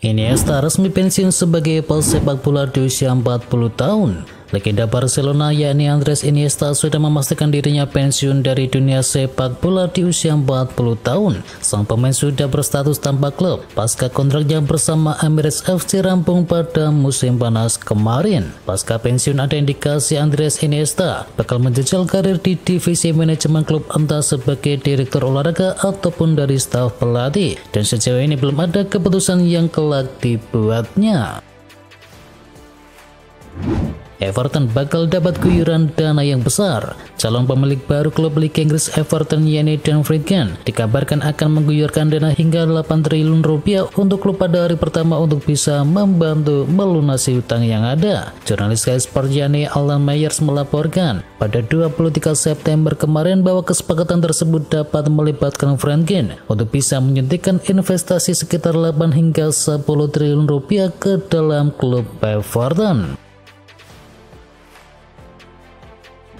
Iniesta resmi pensiun sebagai pesepak bola di usia 40 tahun. Legenda Barcelona yakni Andres Iniesta sudah memastikan dirinya pensiun dari dunia sepak bola di usia 40 tahun. Sang pemain sudah berstatus tanpa klub pasca kontraknya bersama Emirates FC rampung pada musim panas kemarin. Pasca pensiun ada indikasi Andres Iniesta bakal menjajal karir di divisi manajemen klub entah sebagai direktur olahraga ataupun dari staf pelatih. Dan sejauh ini belum ada keputusan yang kelak dibuatnya. Everton bakal dapat guyuran dana yang besar. Calon pemilik baru klub Liga Inggris Everton yakni Dan Friedkin dikabarkan akan mengguyurkan dana hingga 8 triliun rupiah untuk klub pada hari pertama untuk bisa membantu melunasi hutang yang ada. Jurnalis Sky Sports yakni Alan Myers melaporkan pada 23 September kemarin bahwa kesepakatan tersebut dapat melibatkan Friedkin untuk bisa menyuntikkan investasi sekitar 8 hingga 10 triliun rupiah ke dalam klub Everton.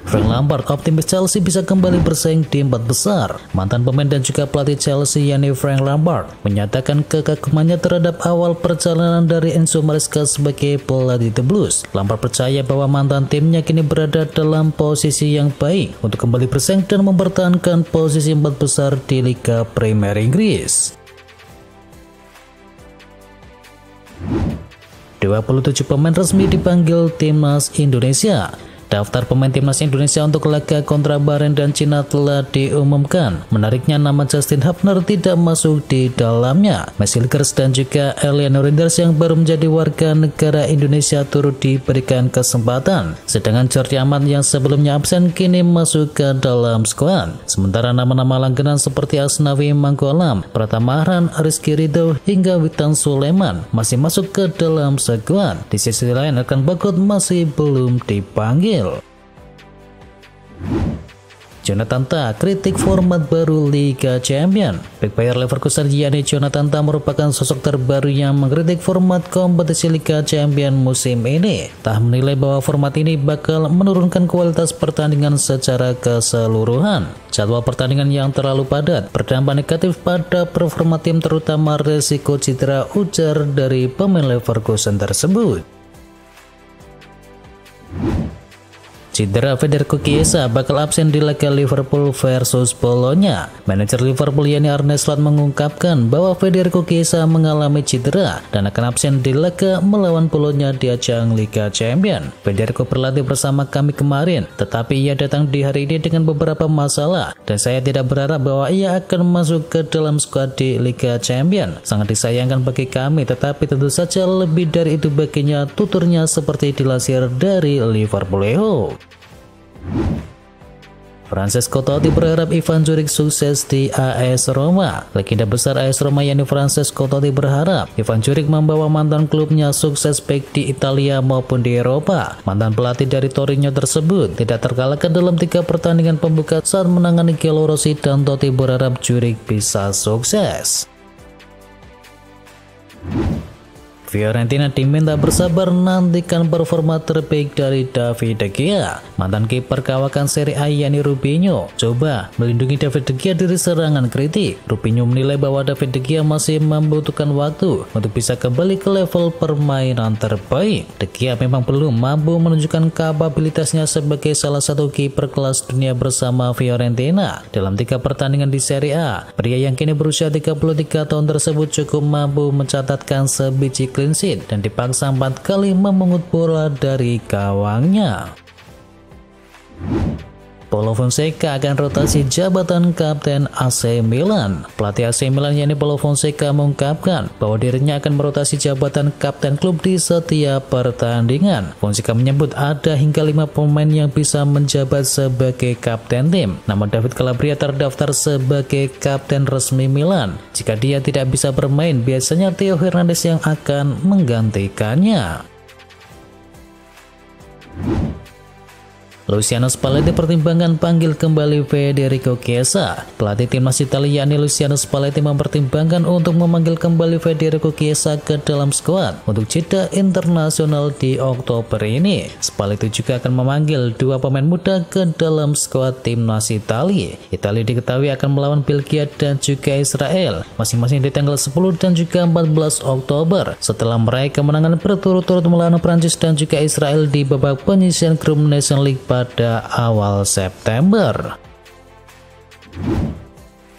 Frank Lampard optimis Chelsea bisa kembali bersaing di 4 besar. Mantan pemain dan juga pelatih Chelsea yakni Frank Lampard menyatakan kekagumannya terhadap awal perjalanan dari Enzo Maresca sebagai pelatih The Blues. Lampard percaya bahwa mantan timnya kini berada dalam posisi yang baik untuk kembali bersaing dan mempertahankan posisi 4 besar di Liga Premier Inggris. 27 pemain resmi dipanggil Timnas Indonesia. Daftar pemain Timnas Indonesia untuk laga kontra Bahrain dan Cina telah diumumkan. Menariknya nama Justin Hubner tidak masuk di dalamnya. Messi Legers dan juga Eliano Rinders yang baru menjadi warga negara Indonesia turut diberikan kesempatan. Sedangkan Jordi Amat yang sebelumnya absen kini masuk ke dalam skuad. Sementara nama-nama langganan seperti Asnawi Mangkualam, Pratama Ahran, Rizky Ridho hingga Witan Sulaiman masih masuk ke dalam skuad. Di sisi lain Erkan Bagot masih belum dipanggil. Jonathan Tah kritik format baru Liga Champions. Bek Bayer Leverkusen yakni Jonathan Tah merupakan sosok terbaru yang mengkritik format kompetisi Liga Champions musim ini. Tah menilai bahwa format ini bakal menurunkan kualitas pertandingan secara keseluruhan. Jadwal pertandingan yang terlalu padat berdampak negatif pada performa tim terutama resiko cedera, ujar dari pemain Leverkusen tersebut. Cedera Federico Chiesa bakal absen di laga Liverpool versus Bologna. Manajer Liverpool yakni Arne Slot mengungkapkan bahwa Federico Chiesa mengalami cedera dan akan absen di laga melawan Bologna di ajang Liga Champions. Federico berlatih bersama kami kemarin, tetapi ia datang di hari ini dengan beberapa masalah dan saya tidak berharap bahwa ia akan masuk ke dalam skuad di Liga Champions. Sangat disayangkan bagi kami, tetapi tentu saja lebih dari itu baginya, tuturnya seperti dilansir dari Liverpool. Francesco Totti berharap Ivan Djuric sukses di AS Roma. Legenda besar AS Roma yakni Francesco Totti berharap Ivan Djuric membawa mantan klubnya sukses baik di Italia maupun di Eropa. Mantan pelatih dari Torino tersebut tidak terkalahkan dalam 3 pertandingan pembuka saat menangani Chielo Rossi dan Totti berharap Djuric bisa sukses. Fiorentina diminta bersabar nantikan performa terbaik dari David De Gea. Mantan kiper kawakan Serie A yakni Rubinho coba melindungi David De Gea dari serangan kritik. Rubinho menilai bahwa David De Gea masih membutuhkan waktu untuk bisa kembali ke level permainan terbaik. De Gea memang belum mampu menunjukkan kapabilitasnya sebagai salah satu kiper kelas dunia bersama Fiorentina. Dalam 3 pertandingan di Serie A, pria yang kini berusia 33 tahun tersebut cukup mampu mencatatkan sebiji clean sheet dan dipaksa 4 kali memungut bola dari gawangnya. Paulo Fonseca akan rotasi jabatan kapten AC Milan. Pelatih AC Milan yakni Paulo Fonseca mengungkapkan bahwa dirinya akan merotasi jabatan kapten klub di setiap pertandingan. Fonseca menyebut ada hingga 5 pemain yang bisa menjabat sebagai kapten tim. Nama David Calabria terdaftar sebagai kapten resmi Milan. Jika dia tidak bisa bermain, biasanya Theo Hernandez yang akan menggantikannya. Luciano Spalletti pertimbangkan panggil kembali Federico Chiesa. Pelatih timnas Italia yakni Luciano Spalletti mempertimbangkan untuk memanggil kembali Federico Chiesa ke dalam skuad untuk jeda internasional di Oktober ini. Spalletti juga akan memanggil dua pemain muda ke dalam skuad timnas Italia. Italia diketahui akan melawan Belgia dan juga Israel masing-masing di tanggal 10 dan juga 14 Oktober setelah meraih kemenangan berturut-turut melawan Prancis dan juga Israel di babak penyisihan grup Nations League pada awal September.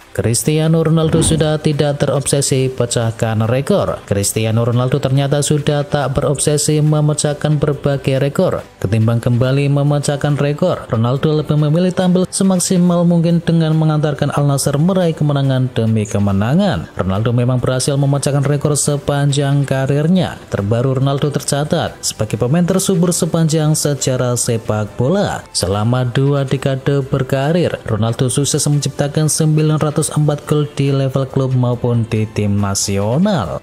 Cristiano Ronaldo sudah tidak terobsesi pecahkan rekor. Cristiano Ronaldo ternyata sudah tak berobsesi memecahkan berbagai rekor. Ketimbang kembali memecahkan rekor, Ronaldo lebih memilih tampil semaksimal mungkin dengan mengantarkan Al Nassr meraih kemenangan demi kemenangan. Ronaldo memang berhasil memecahkan rekor sepanjang karirnya. Terbaru Ronaldo tercatat sebagai pemain tersubur sepanjang sejarah sepak bola. Selama 2 dekade berkarir, Ronaldo sukses menciptakan 904 gol di level klub maupun di tim nasional.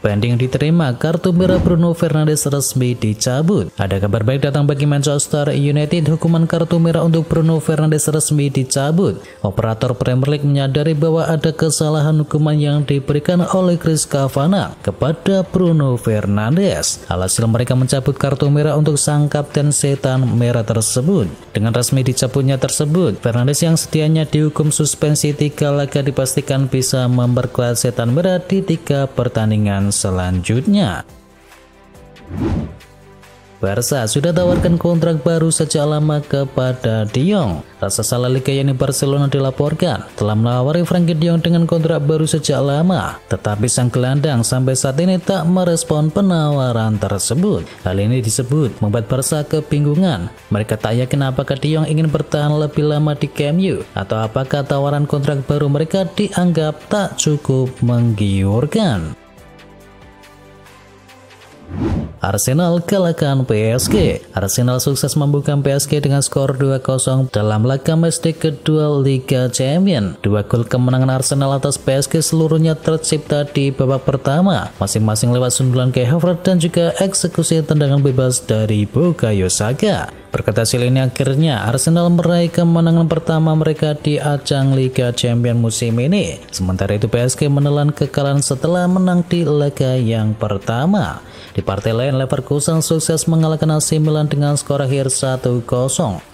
Banding diterima, kartu merah Bruno Fernandes resmi dicabut. Ada kabar baik datang bagi Manchester United, hukuman kartu merah untuk Bruno Fernandes resmi dicabut. Operator Premier League menyadari bahwa ada kesalahan hukuman yang diberikan oleh Chris Kavanagh kepada Bruno Fernandes. Alhasil mereka mencabut kartu merah untuk sang kapten setan merah tersebut. Dengan resmi dicabutnya tersebut, Fernandes yang sedianya dihukum suspensi 3 laga dipastikan bisa memperkuat setan merah di 3 pertandingan selanjutnya. Barca sudah tawarkan kontrak baru sejak lama kepada De Jong. Raksasa La Liga yakni Barcelona dilaporkan telah menawari Frenkie De Jong dengan kontrak baru sejak lama, tetapi sang gelandang sampai saat ini tak merespon penawaran tersebut. Hal ini disebut membuat Barca kebingungan. Mereka tak yakin apakah De Jong ingin bertahan lebih lama di Camp Nou atau apakah tawaran kontrak baru mereka dianggap tak cukup menggiurkan. Arsenal kalahkan PSG. Arsenal sukses membungkam PSG dengan skor 2-0 dalam laga matchday kedua Liga Champions. 2 gol kemenangan Arsenal atas PSG seluruhnya tercipta di babak pertama, masing-masing lewat sundulan Kai Havertz dan juga eksekusi tendangan bebas dari Bukayo Saka. Berkat hasil ini akhirnya Arsenal meraih kemenangan pertama mereka di ajang Liga Champions musim ini. Sementara itu PSG menelan kekalahan setelah menang di laga yang pertama. Di partai lain, Leverkusen sukses mengalahkan AC Milan dengan skor akhir 1-0.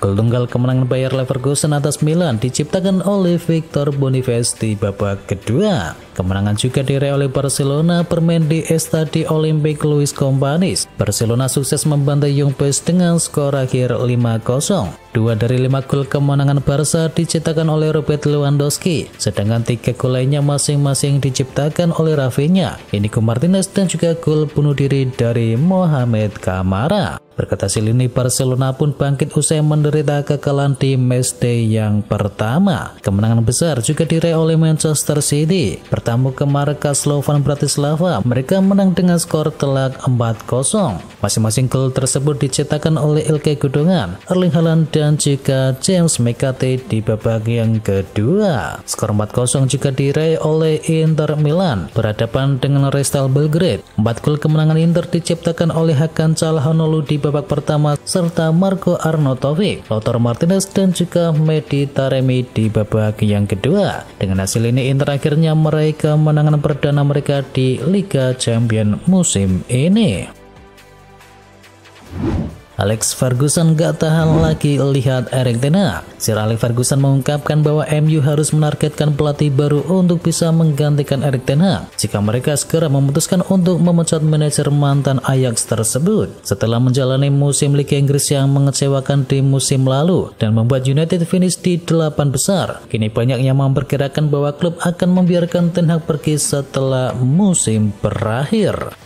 Gol tunggal kemenangan Bayer Leverkusen atas Milan diciptakan oleh Victor Boniface di babak kedua. Kemenangan juga diraih oleh Barcelona bermain di Estadio Olympique Luis Companys. Barcelona sukses membantai Young Boys dengan skor akhir 5-0. 2 dari 5 gol kemenangan Barca diciptakan oleh Robert Lewandowski, sedangkan 3 gol lainnya masing-masing diciptakan oleh Rafinha, Inigo Martinez dan juga gol bunuh diri dari Mohamed Kamara. Berkat hasil ini Barcelona pun bangkit usai menderita kekalahan di matchday yang pertama. Kemenangan besar juga diraih oleh Manchester City. Bertamu ke markas Slovan Bratislava, mereka menang dengan skor telak 4-0. Masing-masing gol tersebut diciptakan oleh Ilkay Gundogan, Erling Haaland dan juga James McAtee di babak yang kedua. Skor 4-0 juga diraih oleh Inter Milan berhadapan dengan Real Belgrade. 4 gol kemenangan Inter diciptakan oleh Hakan Calhanoglu di babak pertama serta Marco Arnautovic, Lautaro Martinez dan juga Mehdi Taremi di babak yang kedua. Dengan hasil ini Inter akhirnya meraih kemenangan perdana mereka di Liga Champions musim ini. Alex Ferguson gak tahan lagi lihat Erik ten Hag. Sir Alex Ferguson mengungkapkan bahwa MU harus menargetkan pelatih baru untuk bisa menggantikan Erik ten Hag jika mereka segera memutuskan untuk memecat manajer mantan Ajax tersebut. Setelah menjalani musim Liga Inggris yang mengecewakan di musim lalu dan membuat United finish di 8 besar, kini banyak yang memperkirakan bahwa klub akan membiarkan ten Hag pergi setelah musim berakhir.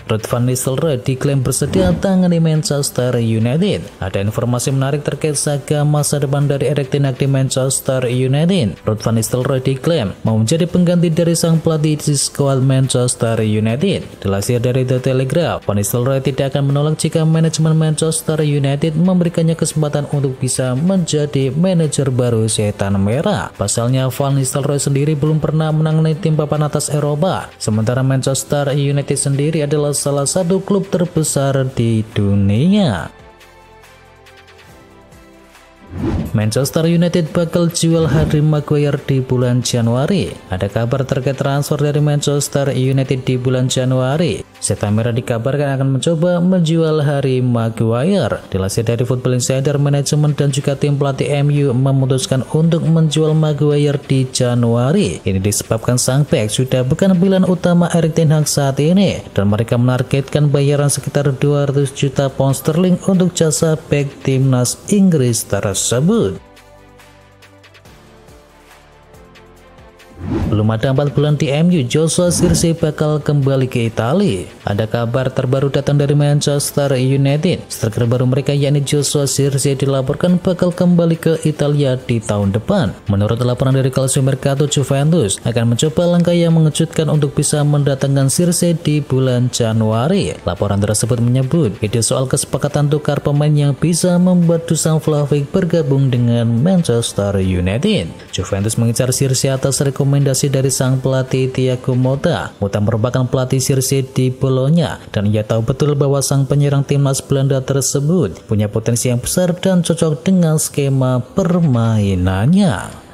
Ruud van Nistelrooy diklaim bersedia tangani Manchester United. Ada informasi menarik terkait saga masa depan dari Erik ten Hag di Manchester United. Ruud van Nistelrooy diklaim mau menjadi pengganti dari sang pelatih di skuad Manchester United. Dilansir dari The Telegraph, Van Nistelrooy tidak akan menolak jika manajemen Manchester United memberikannya kesempatan untuk bisa menjadi manajer baru setan merah. Pasalnya Van Nistelrooy sendiri belum pernah menangani tim papan atas Eropa, sementara Manchester United sendiri adalah salah satu klub terbesar di dunia. Manchester United bakal jual Harry Maguire di bulan Januari. Ada kabar terkait transfer dari Manchester United di bulan Januari. Setan Merah dikabarkan akan mencoba menjual Harry Maguire. Dilansir dari Football Insider, manajemen dan juga tim pelatih MU memutuskan untuk menjual Maguire di Januari. Ini disebabkan sang bek sudah bukan pilihan utama Erik ten Hag saat ini, dan mereka menargetkan bayaran sekitar 200 juta pound sterling untuk jasa bek timnas Inggris tersebut. Belum ada 4 bulan di MU, Joshua Zirkzee bakal kembali ke Italia. Ada kabar terbaru datang dari Manchester United. Striker baru mereka yakni Joshua Zirkzee dilaporkan bakal kembali ke Italia di tahun depan. Menurut laporan dari Calcio Mercato, Juventus akan mencoba langkah yang mengejutkan untuk bisa mendatangkan Zirkzee di bulan Januari. Laporan tersebut menyebut ide soal kesepakatan tukar pemain yang bisa membuat Dusan Vlahovic bergabung dengan Manchester United. Juventus mengincar Zirkzee atas rekomendasi dari sang pelatih Thiago Motta. Motta merupakan pelatih Zirkzee di Bologna, dan ia tahu betul bahwa sang penyerang timnas Belanda tersebut punya potensi yang besar dan cocok dengan skema permainannya.